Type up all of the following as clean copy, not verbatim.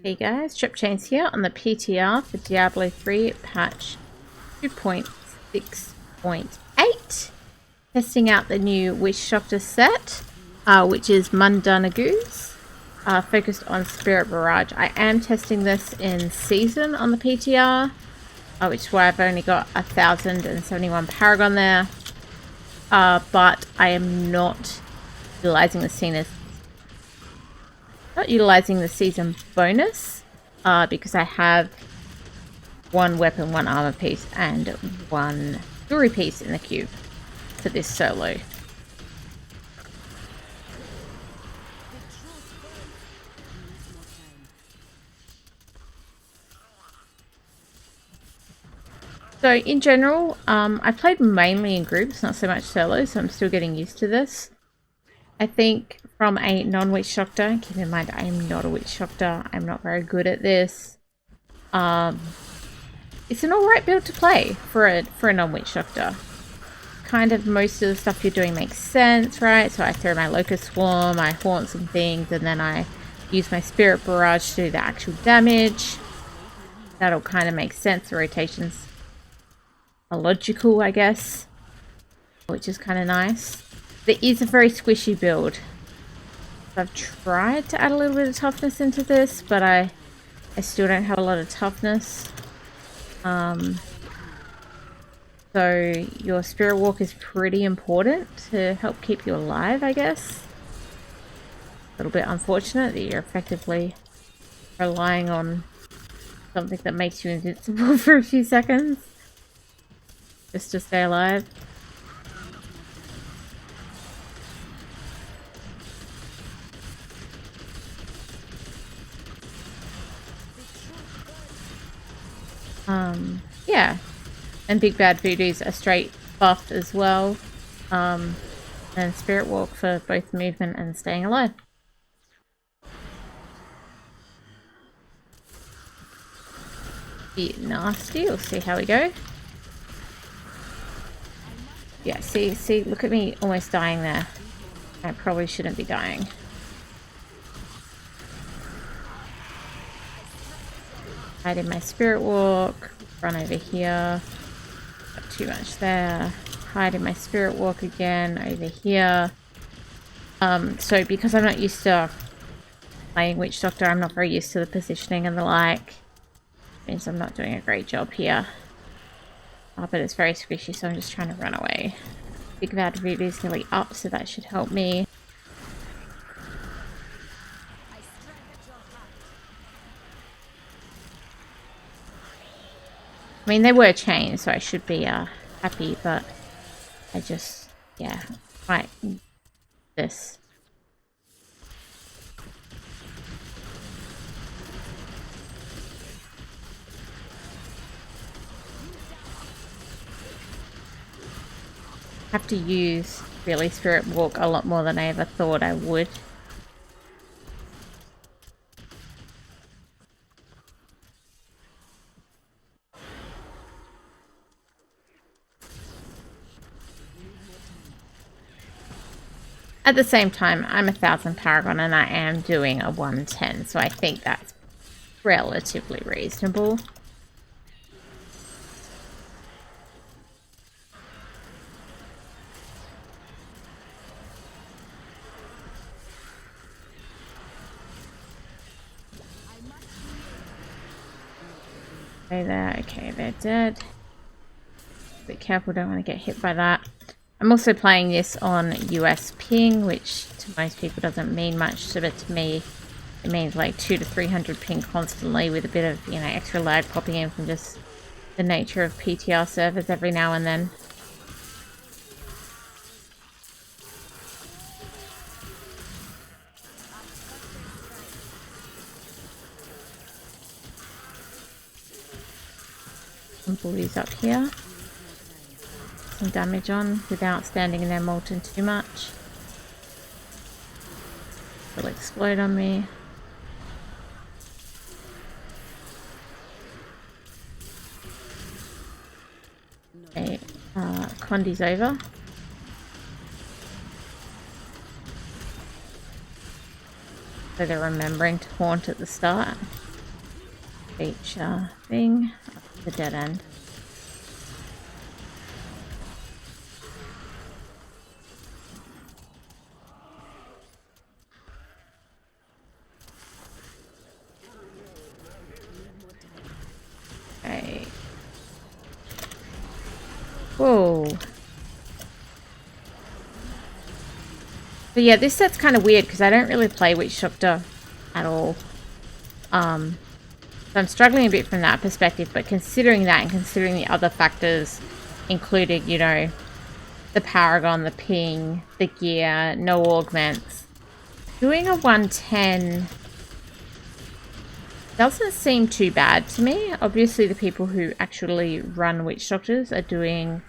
Hey guys, TrepChains here on the PTR for Diablo 3 patch 2.6.8. Testing out the new Witch Doctor set, which is Mundunugu's, focused on Spirit Barrage. I am testing this in Season on the PTR, which is why I've only got 1,071 paragon there. But I am not utilizing the season bonus because I have one weapon, one armor piece, and one jewelry piece in the cube for this solo. So in general, I played mainly in groups, not so much solo, so I'm still getting used to this. I think from a non-witch doctor, keep in mind I am not a witch doctor, I'm not very good at this. It's an alright build to play for a non-witch doctor. Kind of most of the stuff you're doing makes sense, right? So I throw my locust swarm, I haunt some things, and then I use my spirit barrage to do the actual damage. That'll kind of make sense. The rotations are logical, I guess, which is kind of nice. It is a very squishy build. I've tried to add a little bit of toughness into this, but I still don't have a lot of toughness. So your spirit walk is pretty important to help keep you alive, I guess. A little bit unfortunate that you're effectively relying on something that makes you invincible for a few seconds just to stay alive. Yeah, and Big Bad Voodoo's a straight buff as well, and Spirit Walk for both movement and staying alive. Bit nasty, we'll see how we go. Yeah, see, look at me almost dying there. I probably shouldn't be dying. Hide in my Spirit Walk. Run over here. Got too much there. Hide in my Spirit Walk again over here. So because I'm not used to playing Witch Doctor, I'm not very used to the positioning and the like. Means I'm not doing a great job here. But it's very squishy, so I'm just trying to run away. Big Bad Voodoo's nearly up, so that should help me. I mean, they were chained, so I should be happy, but I just, yeah, right, this. Have to use, really, Spirit Walk a lot more than I ever thought I would. At the same time, I'm 1,000 paragon and I am doing a 110, so I think that's relatively reasonable. Okay, they're dead. Be careful, don't want to get hit by that. I'm also playing this on US ping, which to most people doesn't mean much, but to me it means like 200 to 300 ping constantly with a bit of, you know, extra lag popping in from just the nature of PTR servers every now and then. Some bullies up here. Some damage on without standing in there molten too much. It'll explode on me. Okay, Condi's over. So they're remembering to haunt at the start. feature thing. The dead end. Okay. Whoa. But yeah, this set's kind of weird because I don't really play Witch Doctor at all. So I'm struggling a bit from that perspective, but considering that and considering the other factors, including, you know, the paragon, the ping, the gear, no augments, doing a 110 doesn't seem too bad to me. Obviously, the people who actually run Witch Doctors are doing,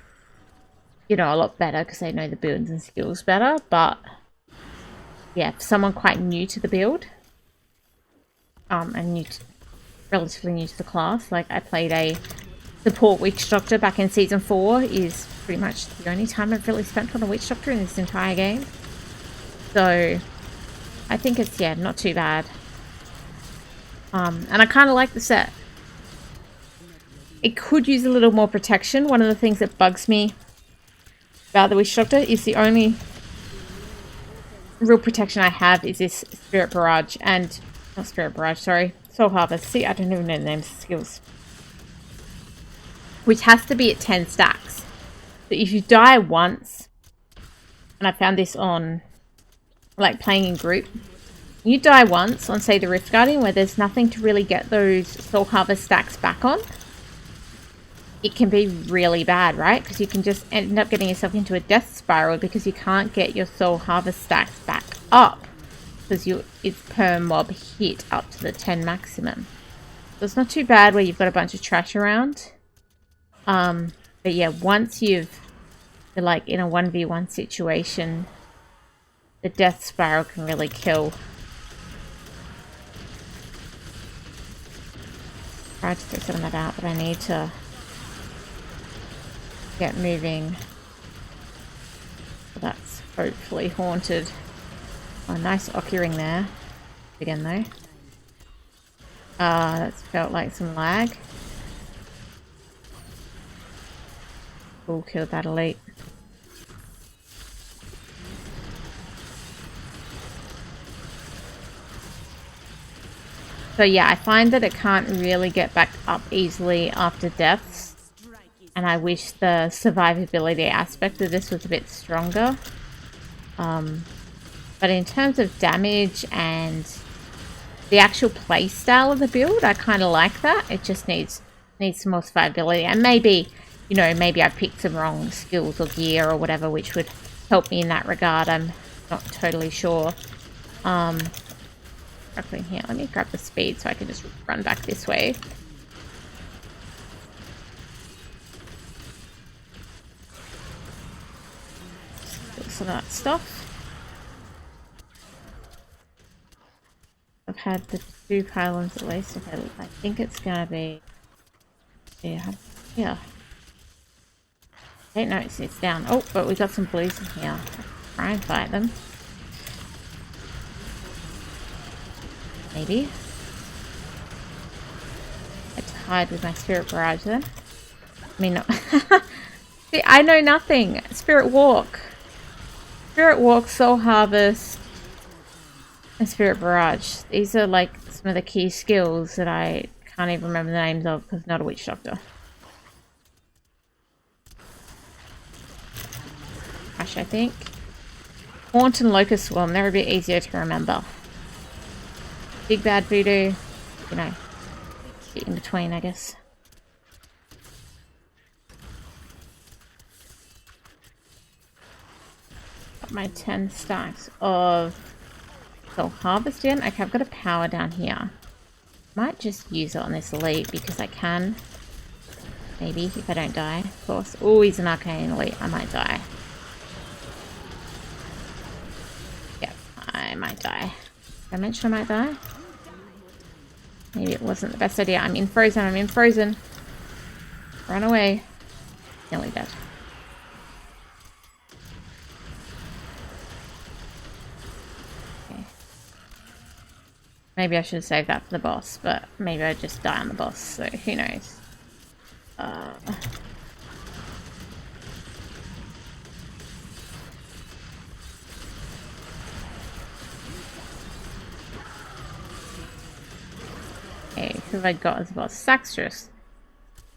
you know, a lot better because they know the builds and skills better, but yeah, for someone quite new to the build, and relatively new to the class, like I played a support Witch Doctor back in Season 4, is pretty much the only time I've really spent on a Witch Doctor in this entire game. So, I think it's, yeah, not too bad. And I kind of like the set. It could use a little more protection. One of the things that bugs me about the Witch Doctor is the only real protection I have is this Spirit Barrage and... not Spirit Barrage, sorry. Soul Harvest. See, I don't even know the names of the skills. Which has to be at 10 stacks. So if you die once, and I found this on, like, playing in group, you die once on, say, the Rift Guardian, where there's nothing to really get those Soul Harvest stacks back on, it can be really bad, right? Because you can just end up getting yourself into a death spiral because you can't get your Soul Harvest stacks back up. Because it's per mob hit up to the 10 maximum. So it's not too bad where you've got a bunch of trash around. But yeah, once you're like in a 1v1 situation, the death spiral can really kill. Tried to throw some of that out, but I need to get moving. So that's hopefully haunted. Oh, nice occurring there. Again though. That's felt like some lag. Cool, killed that elite. So yeah, I find that it can't really get back up easily after deaths. And I wish the survivability aspect of this was a bit stronger. But in terms of damage and the actual play style of the build, I kind of like that. It just needs some more survivability. And maybe, you know, maybe I picked some wrong skills or gear or whatever, which would help me in that regard. I'm not totally sure. Here, let me grab the speed so I can just run back this way. Some of that stuff. I've had the 2 pylons at least. Okay, I think it's gonna be... yeah. Okay, no, it's down. Oh, but we got some blues in here. Try and fight them. Maybe. I tied with my Spirit Barrage then. I mean, no. See, I know nothing. Spirit Walk. Spirit Walk, Soul Harvest, and Spirit Barrage. These are like some of the key skills that I can't even remember the names of because I'm not a Witch Doctor. Crash, I think. Haunt and Locust Swarm. They're a bit easier to remember. Big Bad Voodoo, you know, in between, I guess. Got my 10 stacks of Soul Harvest in. Okay, I've got a power down here. Might just use it on this elite because I can. Maybe, if I don't die, of course. Oh, he's an arcane elite. I might die. Yep, I might die. Did I mention I might die? Maybe it wasn't the best idea. I'm in frozen. Run away. Nearly dead. Okay. Maybe I should save that for the boss, but maybe I just die on the boss, so who knows. Okay, who have I got as a boss? Saxtrus.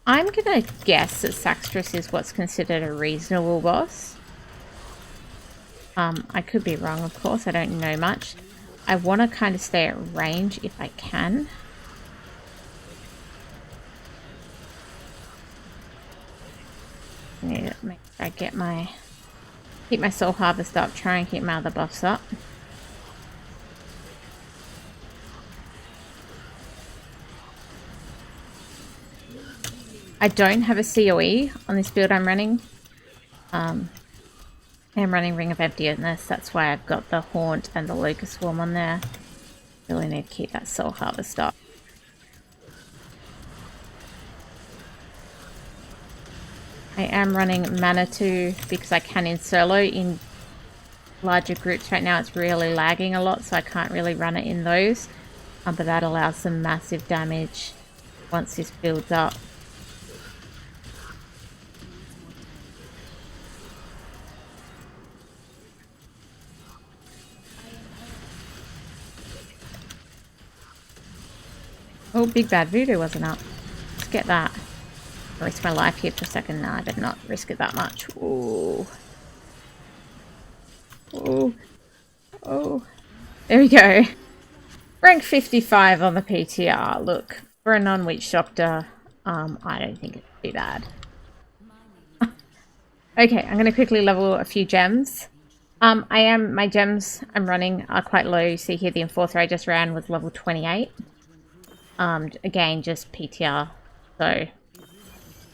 I'm gonna guess that Saxtrus is what's considered a reasonable boss. I could be wrong, of course, I don't know much. I want to kind of stay at range if I can. I need to make sure I get my... keep my soul harvest up, try and keep my other buffs up. I don't have a COE on this build I'm running. I'm running Ring of Emptiness, that's why I've got the Haunt and the Locust Swarm on there. Really need to keep that soul harvest up. I am running Manitou because I can in solo. In larger groups right now it's really lagging a lot, so I can't really run it in those. But that allows some massive damage once this builds up. Oh, Big Bad Voodoo wasn't up. Let's get that. I'll risk my life here for a second. Nah, I better not risk it that much. Ooh. Oh. Oh. There we go. Rank 55 on the PTR. Look, for a non-Witch Doctor, I don't think it's too bad. Okay, I'm going to quickly level a few gems. My gems I'm running are quite low. You see here the Enforcer I just ran was level 28. Again, just PTR, so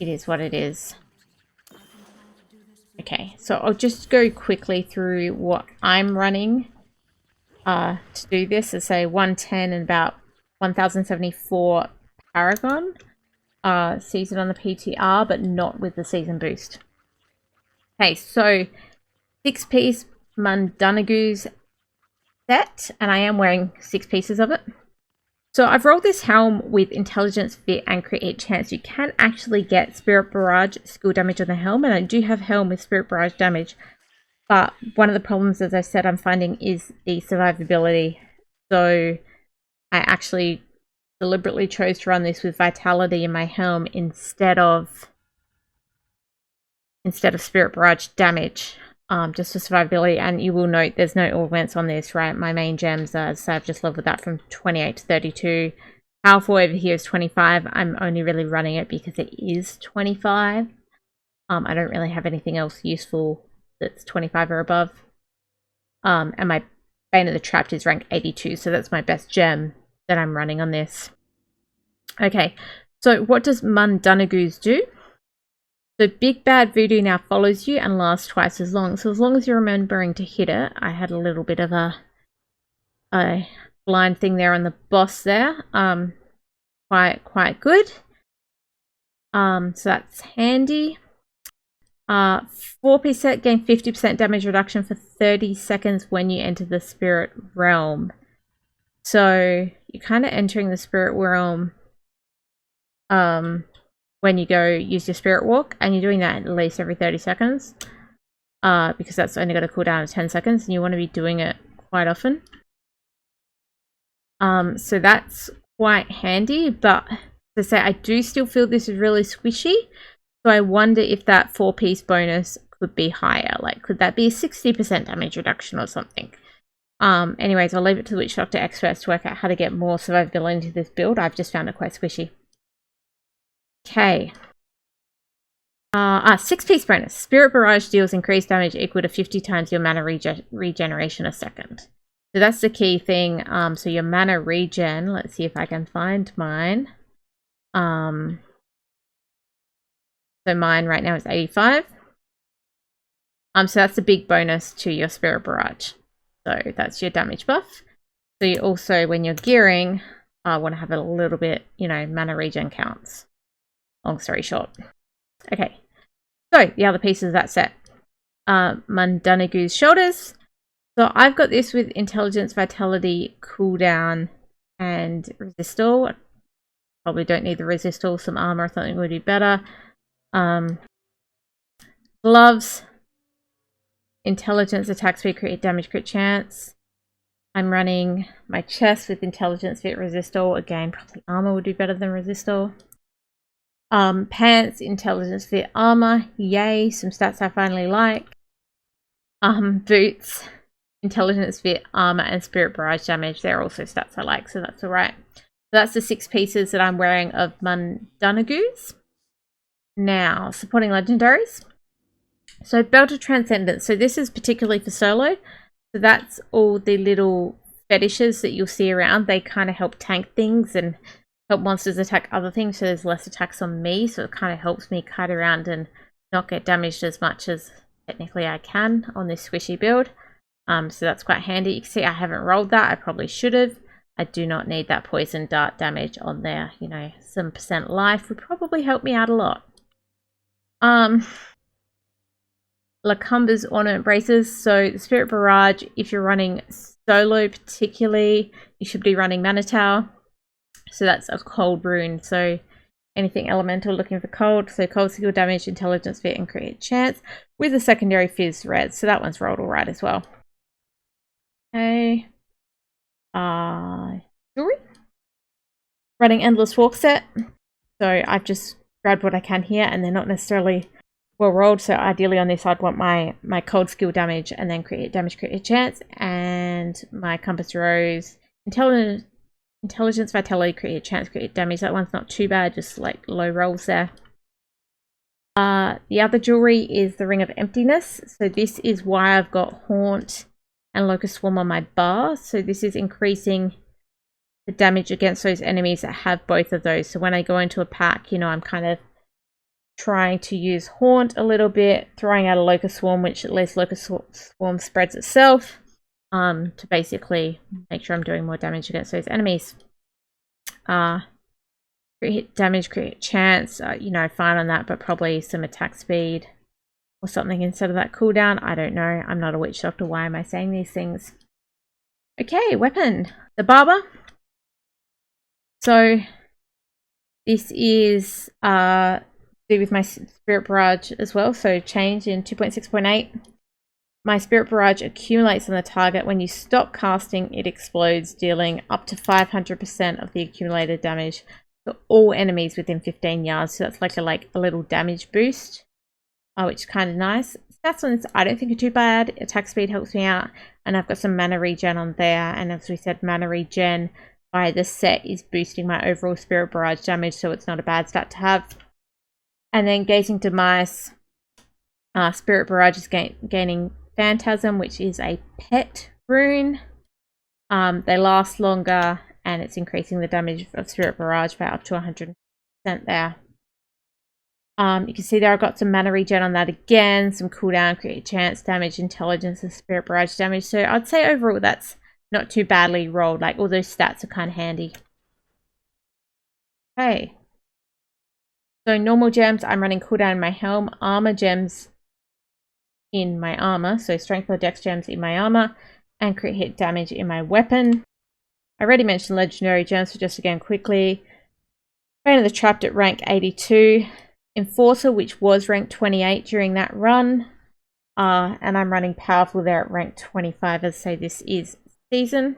it is what it is. Okay, so I'll just go quickly through what I'm running to do this. So say 110 and about 1074 paragon season on the PTR, but not with the season boost. Okay, so 6-piece Mundunugu set, and I am wearing 6 pieces of it. So I've rolled this helm with Intelligence, Fit, and Create Chance. You can actually get Spirit Barrage skill damage on the helm, and I do have helm with Spirit Barrage damage. But one of the problems, as I said, I'm finding is the survivability. So I actually deliberately chose to run this with Vitality in my helm instead of Spirit Barrage damage. Just for survivability, and you will note there's no augments on this, right? My main gems, so I've just leveled that from 28 to 32. Powerful over here is 25. I'm only really running it because it is 25. I don't really have anything else useful that's 25 or above. And my Bane of the Trapped is rank 82, so that's my best gem that I'm running on this. Okay, so what does Mundunugu do? So Big Bad Voodoo now follows you and lasts twice as long. So as long as you're remembering to hit it, I had a little bit of a blind thing there on the boss there. Quite good. So that's handy. 4-piece set, gain 50% damage reduction for 30 seconds when you enter the spirit realm. So you're kind of entering the spirit realm when you go use your spirit walk, and you're doing that at least every 30 seconds because that's only got a cooldown of 10 seconds, and you want to be doing it quite often. So that's quite handy, but as I say, I do still feel this is really squishy, so I wonder if that 4-piece bonus could be higher. Like, could that be a 60% damage reduction or something? Anyways, I'll leave it to the Witch Doctor experts to work out how to get more survivability into this build. I've just found it quite squishy. Okay. 6-piece bonus. Spirit Barrage deals increased damage equal to 50 times your mana regeneration a second. So that's the key thing. So your mana regen, let's see if I can find mine. So mine right now is 85. So that's a big bonus to your Spirit Barrage. So that's your damage buff. So you also, when you're gearing, want to have a little bit, mana regen counts. Long story short. Okay, so the other pieces of that set. Mundunugu's Shoulders. So I've got this with Intelligence, Vitality, Cooldown, and resistol. Probably don't need the resistol. Some armor or something would be better. Gloves, intelligence, attack speed, crit damage, crit chance. I'm running my chest with intelligence, fit, resistol. Again, probably armor would be better than resistol. Pants, intelligence, fit, armor. Yay, some stats I finally like. Boots, intelligence, fit, armor, and spirit barrage damage. They're also stats I like, so that's alright. So that's the 6 pieces that I'm wearing of Mundunugus. Now, supporting legendaries. So Belt of Transcendence. So this is particularly for solo. So that's all the little fetishes that you'll see around. They kind of help tank things and help monsters attack other things. So there's less attacks on me. So it kind of helps me kite around and not get damaged as much as technically I can on this squishy build. So that's quite handy. You can see I haven't rolled that. I probably should have. I do not need that poison dart damage on there. You know, some % life would probably help me out a lot. Lacumba's Ornament Braces. So the Spirit Barrage, if you're running solo particularly, you should be running Manitow. So that's a cold rune. So anything elemental looking for cold. So cold skill damage, intelligence, fit, and create chance with a secondary fizz red. So that one's rolled alright as well. Okay. Jewelry. Running Endless Walk set. So I've just grabbed what I can here, and they're not necessarily well rolled. So ideally on this I'd want my cold skill damage and then create damage, create chance, and my compass rose, intelligence, vitality, create chance, create damage. That one's not too bad, just like low rolls there. The other jewelry is the Ring of Emptiness. So this is why I've got Haunt and Locust Swarm on my bar. So this is increasing the damage against those enemies that have both of those. So when I go into a pack, you know, I'm kind of trying to use Haunt a little bit, throwing out a Locust Swarm, which at least Locust Swarm spreads itself, to basically make sure I'm doing more damage against those enemies. Hit damage, create chance, you know, fine on that, but probably some attack speed or something instead of that cooldown. I don't know. I'm not a witch doctor. Why am I saying these things? Okay, weapon. The Barber. So this is do with my Spirit Barrage as well. So change in 2.6.8. My Spirit Barrage accumulates on the target. When you stop casting, it explodes, dealing up to 500% of the accumulated damage to all enemies within 15 yards. So that's like a little damage boost, which is kind of nice. Stats on this I don't think are too bad. Attack speed helps me out, and I've got some mana regen on there. And as we said, mana regen by the set is boosting my overall Spirit Barrage damage, so it's not a bad stat to have. And then Gazing Demise, Spirit Barrage is gaining Phantasm, which is a pet rune. They last longer, and it's increasing the damage of Spirit Barrage by up to 100% there. You can see there I've got some mana regen on that again, some cooldown, create chance, damage, intelligence, and Spirit Barrage damage. So I'd say overall that's not too badly rolled. Like, all those stats are kind of handy. Okay. So normal gems, I'm running cooldown in my helm, armor gems in my armor, so strength or dex gems in my armor, and crit hit damage in my weapon. I already mentioned legendary gems, so just again quickly. Bane of the Trapped at rank 82. Enforcer, which was rank 28 during that run. And I'm running Powerful there at rank 25, as I say this is season.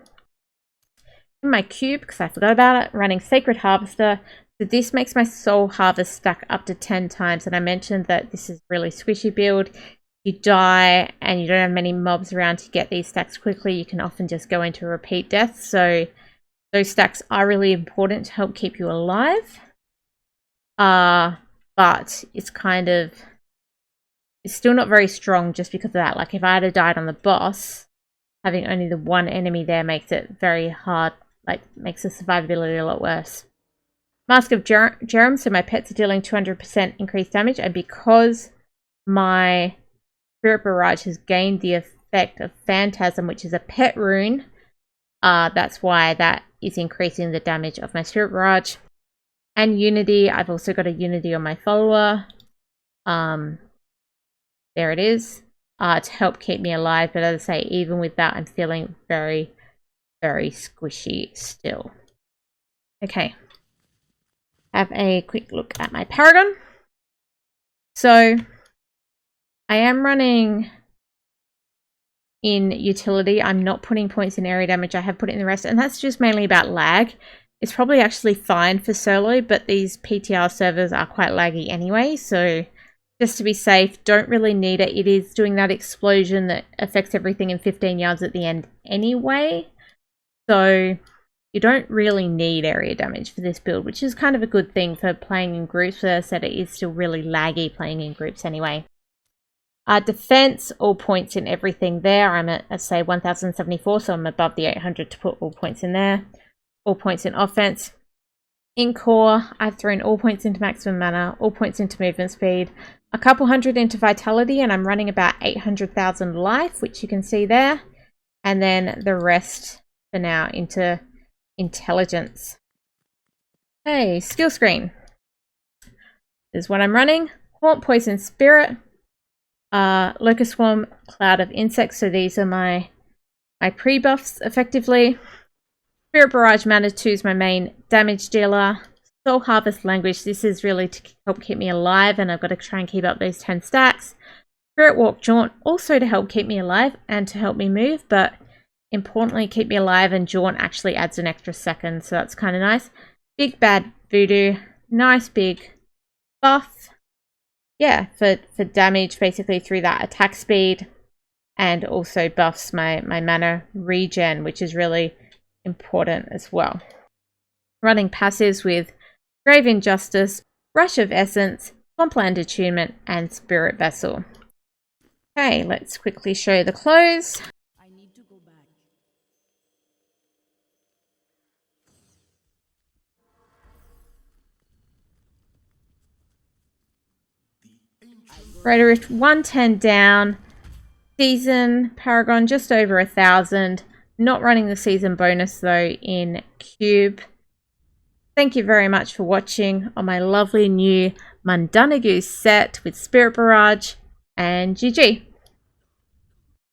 In my cube, because I forgot about it, running Sacred Harvester. So this makes my Soul Harvest stack up to 10 times. And I mentioned that this is really squishy build. You die and you don't have many mobs around to get these stacks quickly, you can often just go into repeat death. So those stacks are really important to help keep you alive. But it's still not very strong just because of that. Like, if I had died on the boss, having only the one enemy there makes it very hard, like makes the survivability a lot worse. Mask of Jerem, so my pets are dealing 200% increased damage, and because my Spirit Barrage has gained the effect of Phantasm, which is a pet rune, that's why that is increasing the damage of my Spirit Barrage. And Unity, I've also got a Unity on my follower. There it is, to help keep me alive. But as I say, even with that, I'm feeling very, very squishy still. Okay. Have a quick look at my paragon. So I am running in utility. I'm not putting points in area damage. I have put it in the rest, and that's just mainly about lag. It's probably actually fine for solo, but these PTR servers are quite laggy anyway, so just to be safe, don't really need it. It is doing that explosion that affects everything in 15 yards at the end anyway, so you don't really need area damage for this build, which is kind of a good thing for playing in groups. As I said, it is still really laggy playing in groups anyway. Defense, all points in everything there. I'm at, say, 1074, so I'm above the 800 to put all points in there. All points in offense. In core, I've thrown all points into maximum mana, all points into movement speed, a couple hundred into vitality, and I'm running about 800,000 life, which you can see there. And then the rest for now into intelligence. Hey, skill screen. This is what I'm running. Haunt, Poison, Spirit. Locust Swarm, Cloud of Insects. So these are my pre-buffs, effectively. Spirit Barrage Mana 2 is my main damage dealer. Soul Harvest Language. This is really to help keep me alive, and I've got to try and keep up those 10 stacks. Spirit Walk Jaunt, also to help keep me alive and to help me move, but importantly, keep me alive, and Jaunt actually adds an extra second, so that's kind of nice. Big Bad Voodoo. Nice big buff. Yeah, for damage, basically through that attack speed, and also buffs my mana regen, which is really important as well. Running passives with Grave Injustice, Rush of Essence, Swampland Attunement, and Spirit Vessel. Okay, let's quickly show the close. I need to go back. Rhetoric 110 down. Season Paragon just over 1,000. Not running the season bonus though in Cube. Thank you very much for watching on my lovely new Mundunugu set with Spirit Barrage, and GG.